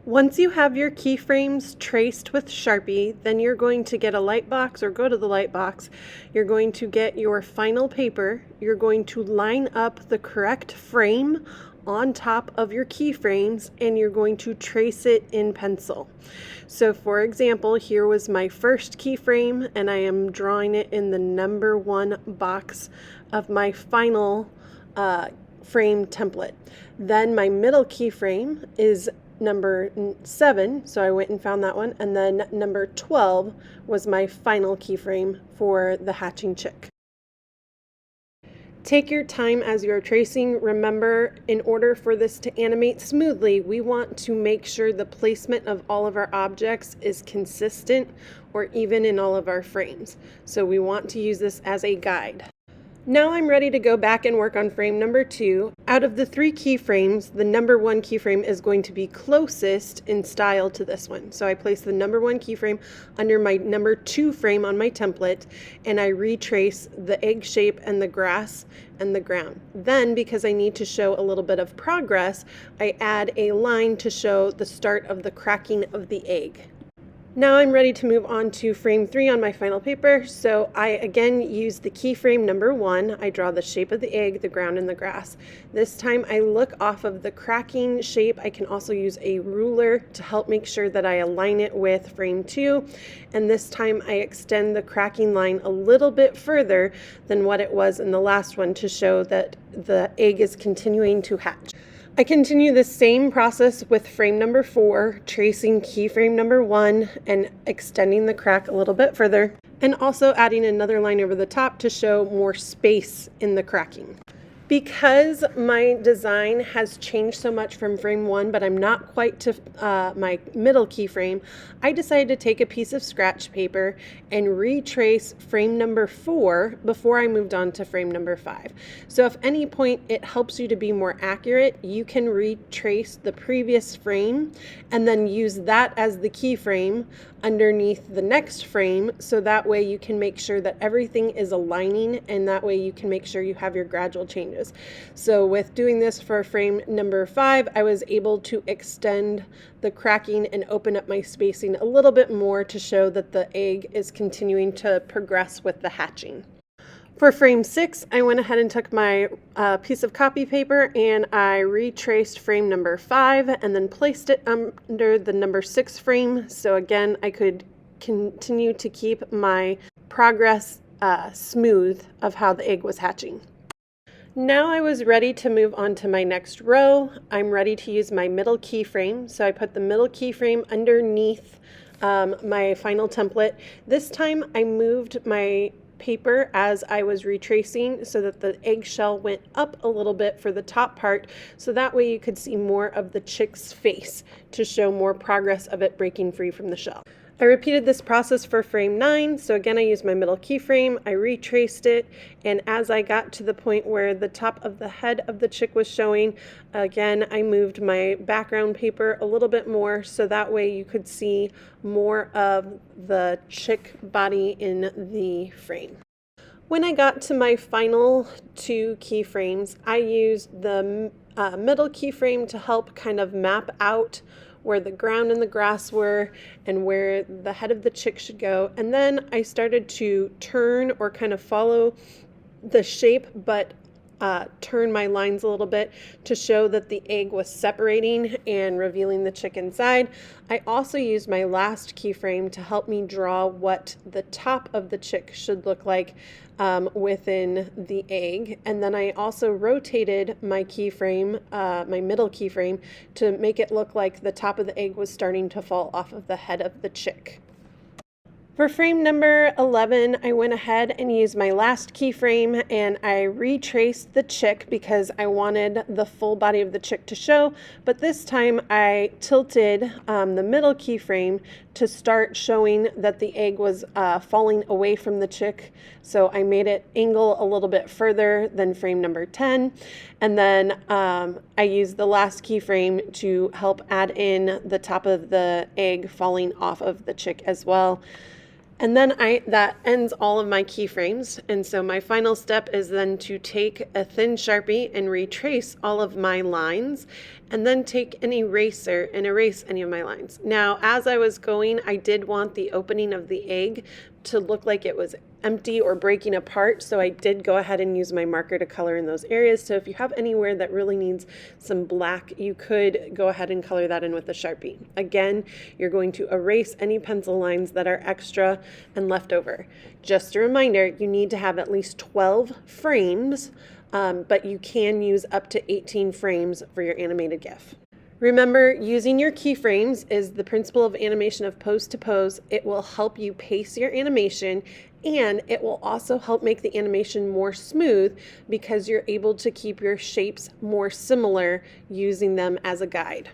Once you have your keyframes traced with Sharpie, then you're going to get a light box or go to the light box. You're going to get your final paper. You're going to line up the correct frame on top of your keyframes and you're going to trace it in pencil. So for example, here was my first keyframe and I am drawing it in the number 1 box of my final frame template. Then my middle keyframe is number 7, so I went and found that one, and then number 12 was my final keyframe for the hatching chick. Take your time as you're tracing. Remember, in order for this to animate smoothly, we want to make sure the placement of all of our objects is consistent or even in all of our frames. So we want to use this as a guide. Now I'm ready to go back and work on frame number 2. Out of the 3 keyframes, the number 1 keyframe is going to be closest in style to this one. So I place the number 1 keyframe under my number 2 frame on my template, and I retrace the egg shape and the grass and the ground. Then, because I need to show a little bit of progress, I add a line to show the start of the cracking of the egg. Now I'm ready to move on to frame 3 on my final paper. So I again use the keyframe number 1. I draw the shape of the egg, the ground, and the grass. This time I look off of the cracking shape. I can also use a ruler to help make sure that I align it with frame 2. And this time I extend the cracking line a little bit further than what it was in the last one to show that the egg is continuing to hatch. I continue the same process with frame number 4, tracing keyframe number 1 and extending the crack a little bit further, and also adding another line over the top to show more space in the cracking. Because my design has changed so much from frame 1, but I'm not quite to my middle keyframe, I decided to take a piece of scratch paper and retrace frame number 4 before I moved on to frame number 5. So if any point it helps you to be more accurate, you can retrace the previous frame and then use that as the keyframe underneath the next frame, so that way you can make sure that everything is aligning, and that way you can make sure you have your gradual changes. So with doing this for frame number 5, I was able to extend the cracking and open up my spacing a little bit more to show that the egg is continuing to progress with the hatching. For frame 6, I went ahead and took my piece of copy paper and I retraced frame number 5 and then placed it under the number 6 frame. So again, I could continue to keep my progress smooth of how the egg was hatching. Now I was ready to move on to my next row. I'm ready to use my middle keyframe. So I put the middle keyframe underneath my final template. This time I moved my paper as I was retracing so that the eggshell went up a little bit for the top part, so that way you could see more of the chick's face to show more progress of it breaking free from the shell. I repeated this process for frame 9, so again I used my middle keyframe, I retraced it, and as I got to the point where the top of the head of the chick was showing, again I moved my background paper a little bit more so that way you could see more of the chick body in the frame. When I got to my final 2 keyframes, I used the middle keyframe to help kind of map out where the ground and the grass were and where the head of the chick should go. And then I started to turn or kind of follow the shape, but turn my lines a little bit to show that the egg was separating and revealing the chick inside. I also used my last keyframe to help me draw what the top of the chick should look like within the egg. And then I also rotated my keyframe, my middle keyframe, to make it look like the top of the egg was starting to fall off of the head of the chick. For frame number 11, I went ahead and used my last keyframe and I retraced the chick because I wanted the full body of the chick to show, but this time I tilted the middle keyframe to start showing that the egg was falling away from the chick. So I made it angle a little bit further than frame number 10. And then I used the last keyframe to help add in the top of the egg falling off of the chick as well. And then that ends all of my keyframes. And so my final step is then to take a thin Sharpie and retrace all of my lines, and then take an eraser and erase any of my lines. Now, as I was going, I did want the opening of the egg to look like it was empty or breaking apart, so I did go ahead and use my marker to color in those areas. So if you have anywhere that really needs some black, you could go ahead and color that in with the Sharpie. Again, you're going to erase any pencil lines that are extra and left over. Just a reminder, you need to have at least 12 frames, but you can use up to 18 frames for your animated GIF. Remember, using your keyframes is the principle of animation of pose to pose. It will help you pace your animation, and it will also help make the animation more smooth because you're able to keep your shapes more similar using them as a guide.